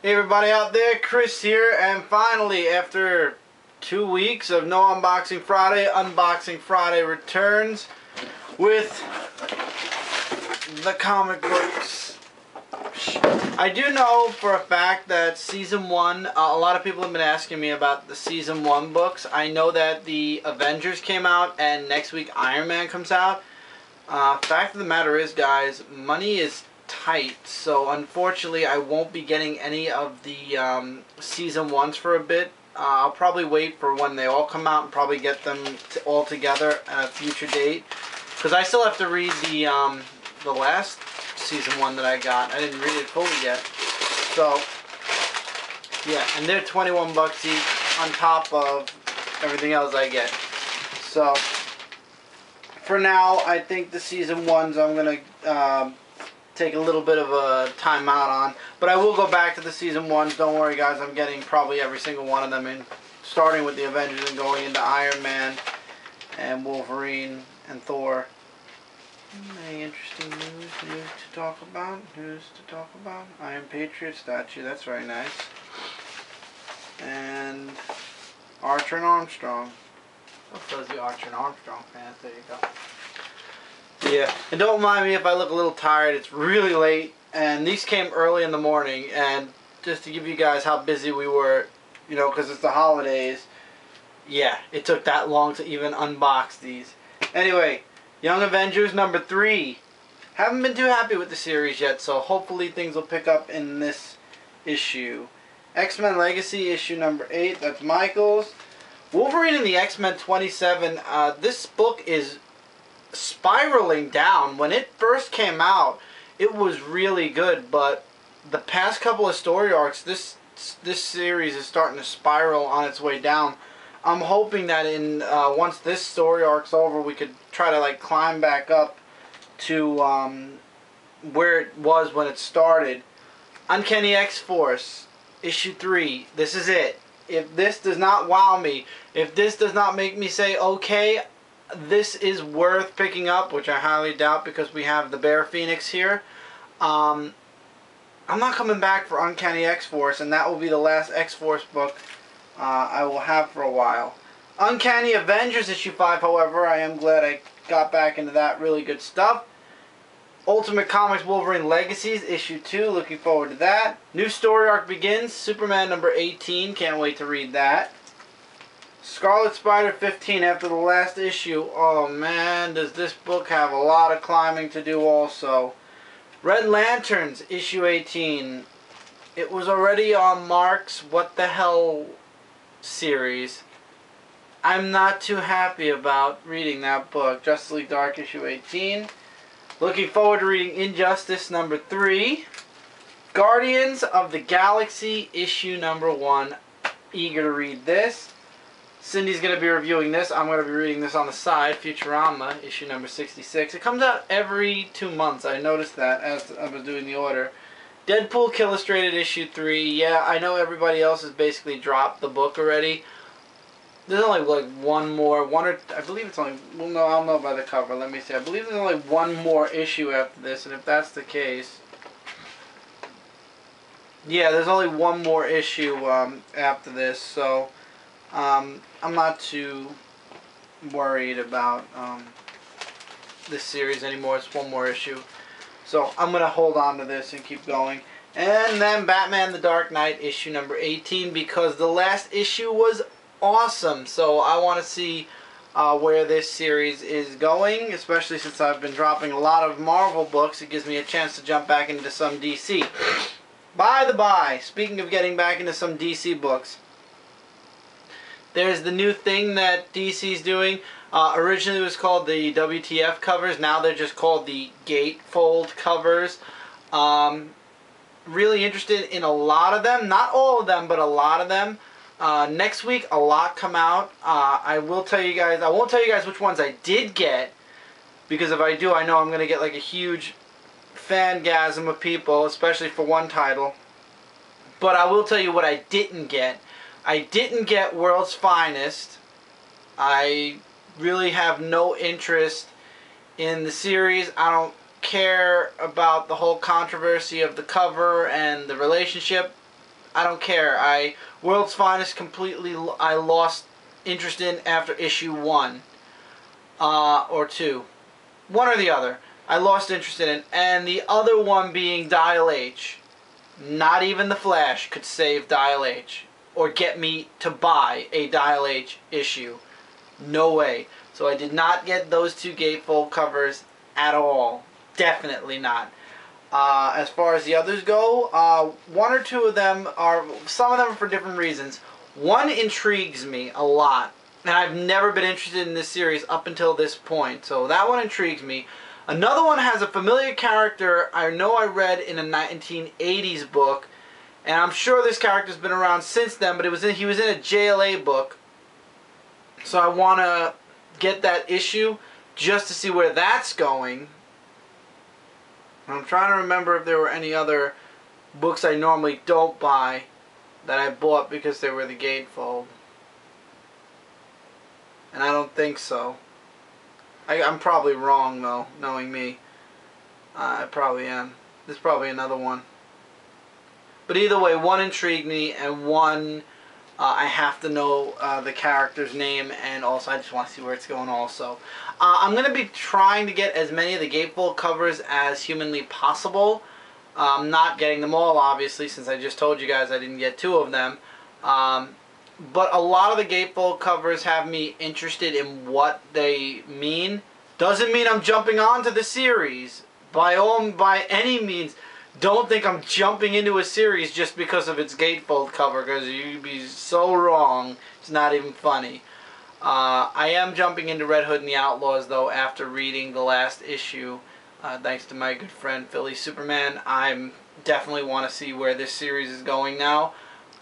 Hey everybody out there, Chris here, and finally after 2 weeks of no Unboxing Friday, Unboxing Friday returns with the comic books. I do know for a fact that Season 1, a lot of people have been asking me about the Season 1 books. I know that the Avengers came out and next week Iron Man comes out. Fact of the matter is, guys, money is tight, so unfortunately I won't be getting any of the Season 1s for a bit. I'll probably wait for when they all come out and probably get them all together at a future date, because I still have to read the last Season 1 that I got. I didn't read it fully yet. So yeah, and they're 21 bucks each on top of everything else I get. So for now, I think the Season 1s I'm gonna take a little bit of a time out on, but I will go back to the Season 1s. Don't worry, guys, I'm getting probably every single one of them, in starting with the Avengers and going into Iron Man and Wolverine and Thor. Any interesting news to talk about? Iron Patriot statue, that's very nice. And Archer and Armstrong. What does the Archer and Armstrong fans? There you go. Yeah, and don't mind me if I look a little tired. It's really late, and these came early in the morning, and just to give you guys how busy we were, you know, because it's the holidays, yeah, it took that long to even unbox these. Anyway, Young Avengers #3. Haven't been too happy with the series yet, so hopefully things will pick up in this issue. X-Men Legacy issue #8, that's Michael's. Wolverine and the X-Men 27, this book is spiraling down. When it first came out, it was really good, but the past couple of story arcs, this series is starting to spiral on its way down. I'm hoping that in once this story arc's over, we could try to like climb back up to where it was when it started. Uncanny X-Force issue 3. This is it. If this does not wow me, if this does not make me say okay, this is worth picking up, which I highly doubt because we have the Bear Phoenix here. I'm not coming back for Uncanny X-Force, and that will be the last X-Force book I will have for a while. Uncanny Avengers issue 5, however, I am glad I got back into that. Really good stuff. Ultimate Comics Wolverine Legacies issue 2, looking forward to that. New story arc begins, Superman #18, can't wait to read that. Scarlet Spider 15 after the last issue. Oh man, does this book have a lot of climbing to do also. Red Lanterns issue 18. It was already on Mark's What the Hell series. I'm not too happy about reading that book. Justice League Dark issue 18. Looking forward to reading Injustice #3. Guardians of the Galaxy issue #1. Eager to read this. Cindy's going to be reviewing this. I'm going to be reading this on the side. Futurama, issue #66. It comes out every 2 months. I noticed that as I was doing the order. Deadpool Illustrated, issue 3. Yeah, I know everybody else has basically dropped the book already. There's only like I believe it's only, well no, I'll know by the cover. Let me see. I believe there's only one more issue after this, and if that's the case, yeah, there's only one more issue after this, so I'm not too worried about this series anymore. It's one more issue. So I'm going to hold on to this and keep going. And then Batman the Dark Knight issue #18, because the last issue was awesome. So I want to see where this series is going, especially since I've been dropping a lot of Marvel books. It gives me a chance to jump back into some DC. By the by, speaking of getting back into some DC books, there's the new thing that DC's doing. Originally it was called the WTF covers. Now they're just called the Gatefold covers. Really interested in a lot of them. Not all of them, but a lot of them. Next week, a lot come out. I will tell you guys. I won't tell you guys which ones I did get, because if I do, I know I'm going to get like a huge fangasm of people, especially for one title. But I will tell you what I didn't get. I didn't get World's Finest. I really have no interest in the series. I don't care about the whole controversy of the cover and the relationship. I don't care. World's Finest completely, I lost interest in after issue 1 or 2. One or the other. I lost interest in it. And the other one being Dial H. Not even the Flash could save Dial H or get me to buy a Dial H issue. No way. So I did not get those 2 gatefold covers at all. Definitely not. As far as the others go, 1 or 2 of them are, some of them are for different reasons. One intrigues me a lot, and I've never been interested in this series up until this point, so that one intrigues me. Another one has a familiar character I know I read in a 1980s book, and I'm sure this character's been around since then, but he was in a JLA book, so I want to get that issue just to see where that's going. I'm trying to remember if there were any other books I normally don't buy that I bought because they were the gatefold. And I don't think so. I'm probably wrong though, knowing me. I probably am. There's probably another one. But either way, one intrigued me and one I have to know the character's name, and also I just want to see where it's going also. I'm going to be trying to get as many of the gatefold covers as humanly possible. I'm not getting them all, obviously, since I just told you guys I didn't get 2 of them. But a lot of the gatefold covers have me interested in what they mean. Doesn't mean I'm jumping onto the series. By any means. Don't think I'm jumping into a series just because of its gatefold cover, because you'd be so wrong. It's not even funny. I am jumping into Red Hood and the Outlaws, though, after reading the last issue. Thanks to my good friend Philly Superman. I definitely want to see where this series is going now.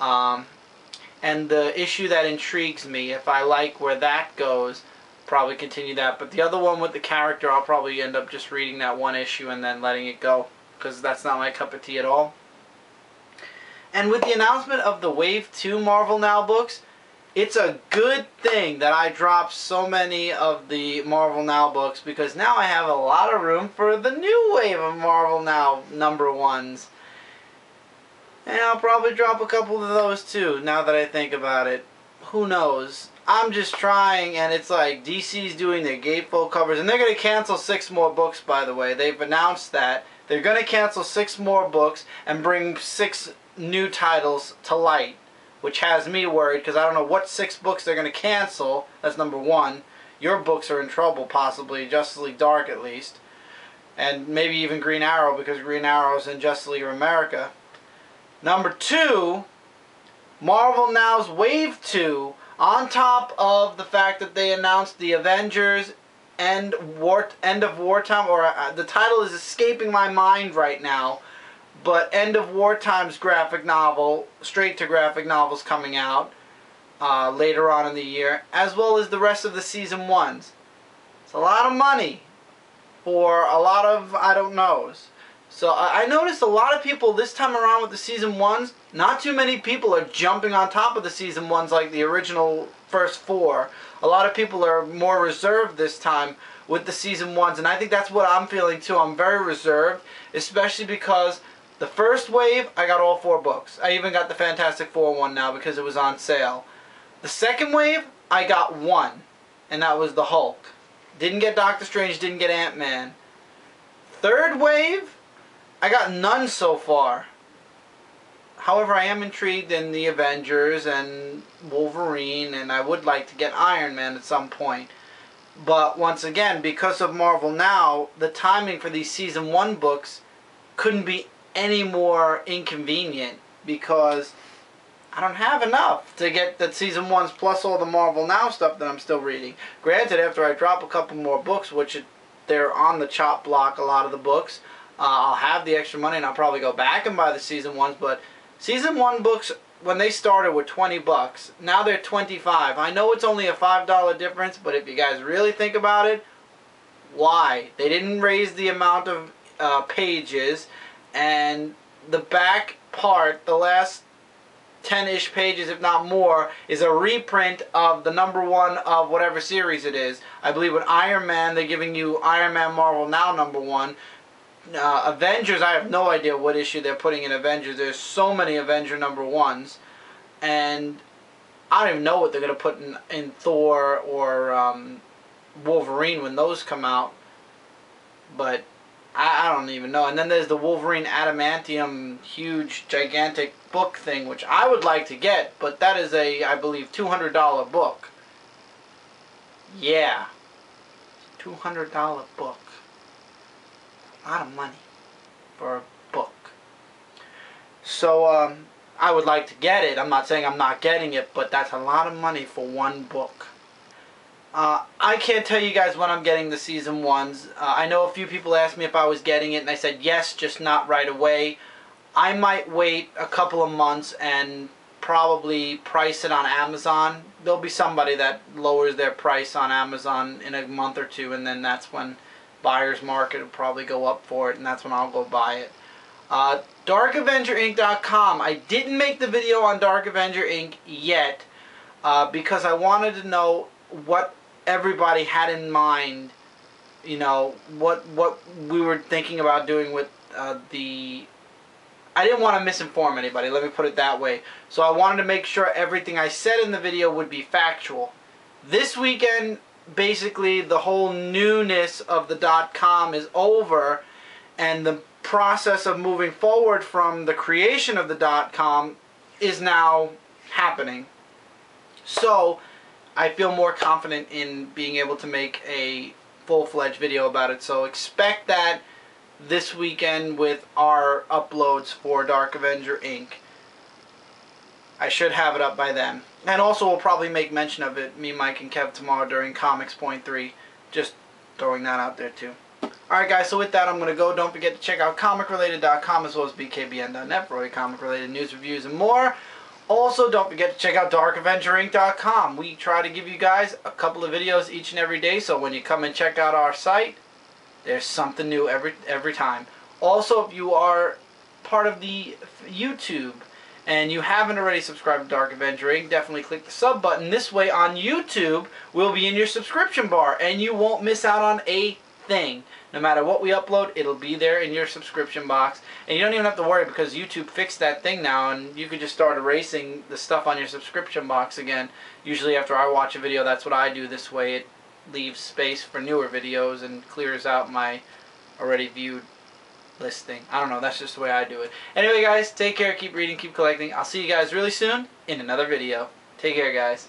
And the issue that intrigues me, if I like where that goes, probably continue that. But the other one with the character, I'll probably end up just reading that one issue and then letting it go, because that's not my cup of tea at all. And with the announcement of the Wave 2 Marvel Now books, it's a good thing that I dropped so many of the Marvel Now books, because now I have a lot of room for the new wave of Marvel Now #1s. And I'll probably drop a couple of those too, now that I think about it. Who knows? I'm just trying, and it's like DC's doing their gatefold covers, and they're going to cancel 6 more books, by the way. They've announced that. They're going to cancel 6 more books and bring 6 new titles to light, which has me worried, because I don't know what 6 books they're going to cancel. That's #1. Your books are in trouble, possibly. Justice League Dark, at least. And maybe even Green Arrow, because Green Arrow's in Justice League of America. #2, Marvel Now's Wave 2, on top of the fact that they announced the Avengers End of Wartime, or the title is escaping my mind right now, but End of Wartime's graphic novel, straight to graphic novels coming out later on in the year, as well as the rest of the season 1s. It's a lot of money for a lot of I don't knows. So I noticed a lot of people this time around with the season 1s, not too many people are jumping on top of the season 1s like the original first 4. A lot of people are more reserved this time with the season 1s, and I think that's what I'm feeling too. I'm very reserved, especially because the first wave, I got all 4 books. I even got the Fantastic Four one now because it was on sale. The second wave, I got 1, and that was the Hulk. Didn't get Doctor Strange, didn't get Ant-Man. Third wave, I got none so far. However, I am intrigued in the Avengers and Wolverine, and I would like to get Iron Man at some point. But once again, because of Marvel Now, the timing for these season 1 books couldn't be any more inconvenient, because I don't have enough to get the season 1s plus all the Marvel Now stuff that I'm still reading. Granted, after I drop a couple more books, which they're on the chop block, a lot of the books, I'll have the extra money and I'll probably go back and buy the season 1s, but season 1 books, when they started, were 20 bucks. Now they're 25. I know it's only a $5 difference, but if you guys really think about it, why? They didn't raise the amount of pages, and the back part, the last 10-ish pages, if not more, is a reprint of the #1 of whatever series it is. I believe with Iron Man, they're giving you Iron Man Marvel Now #1. Avengers, I have no idea what issue they're putting in Avengers. There's so many Avenger #1s, and I don't even know what they're going to put in Thor or Wolverine when those come out. But I don't even know. And then there's the Wolverine Adamantium huge, gigantic book thing, which I would like to get, but that is a, I believe, $200 book. Yeah. $200 book. A lot of money for a book. So, I would like to get it. I'm not saying I'm not getting it, but that's a lot of money for one book. I can't tell you guys when I'm getting the season 1s. I know a few people asked me if I was getting it, and I said yes, just not right away. I might wait a couple of months and probably price it on Amazon. There'll be somebody that lowers their price on Amazon in a month or two, and then that's when Buyer's Market will probably go up for it, and that's when I'll go buy it. DarkAvengerInc.com. I didn't make the video on Dark Avenger Inc. yet because I wanted to know what everybody had in mind, you know, what we were thinking about doing with the... I didn't want to misinform anybody, let me put it that way. So I wanted to make sure everything I said in the video would be factual. This weekend, basically, the whole newness of the .com is over, and the process of moving forward from the creation of the .com is now happening. So I feel more confident in being able to make a full-fledged video about it. So expect that this weekend with our uploads for Dark Avenger Inc. I should have it up by then. And also we'll probably make mention of it, me, Mike, and Kev, tomorrow during Comics Point 3. Just throwing that out there too. Alright guys, so with that I'm going to go. Don't forget to check out comicrelated.com as well as bkbn.net for all your comic-related news, reviews, and more. Also, don't forget to check out DarkAvengerInc.com. We try to give you guys a couple of videos each and every day, so when you come and check out our site, there's something new every time. Also, if you are part of the YouTube and you haven't already subscribed to Dark Avenger Inc., definitely click the sub button. This way on YouTube, we'll be in your subscription bar and you won't miss out on a thing. No matter what we upload, it'll be there in your subscription box. And you don't even have to worry because YouTube fixed that thing now, and you can just start erasing the stuff on your subscription box again. Usually after I watch a video, that's what I do. This way it leaves space for newer videos and clears out my already viewed listing. I don't know, that's just the way I do it. Anyway guys, take care, keep reading, keep collecting. I'll see you guys really soon in another video. Take care guys.